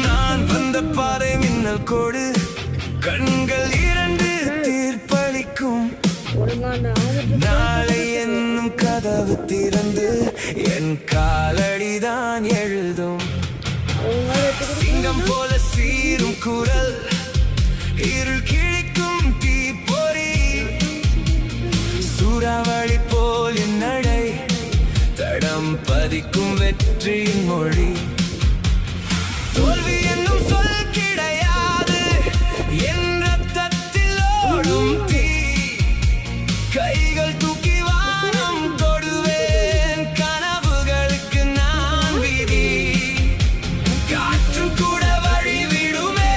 நான் வந்த பாறை மின்னல் கோடு கண்கள் இரண்டு தீர்ப்பளிக்கும் நாளை என்னும் கதவு திறந்து என் காலடிதான் எழுதும் சிங்கம் போல சீரும் குரல் இருள் கிழிக்கும் தீப்பொறி சூறாவளி போல் என் நடை தடம் பதிக்கும் வெற்றியின் மொழி தோல்வி என்னும் சொல் கிடையாது என் ரத்தத்தில் ஓடும் தீ கைகள் தூக்கி வானம் தொடுவேன் கனவுகளுக்கு நான் விதி காற்று கூட வழி விடுமே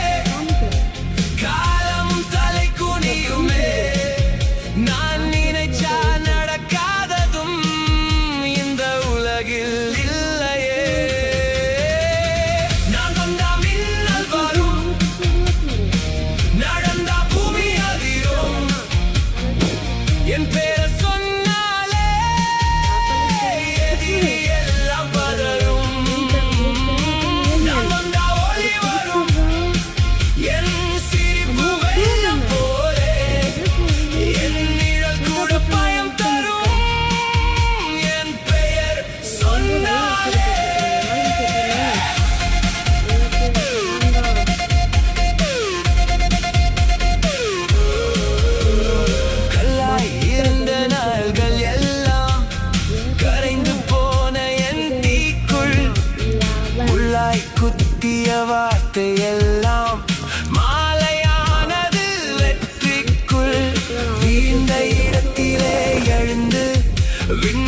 காலம் தலை குனியுமே நான் நினைச்சா நடக்காததும் இந்த உலகில் இல்லையே நான் வந்தா மின்னல் வரும் நடந்தா பூமி அதிரும் என் பேரை சொன்னாலே எதிரி எல்லாம் பதறும் நான் வந்தா ஒளி வரும் என் சிரிப்பு வெள்ளம் போலே என் நிழல் கூட பயம் தரும் என் பெயர் சொன்னாலே கல்லாய் இருந்த நாள்கள் எல்லாம் கரைந்து போன என் தீக்குள் உள்ளாய் குத்திய வார்த்தை எல்லாம் மாலையானது வெற்றிக்குள் வீழ்ந்த இடத்திலே எழுந்து விண்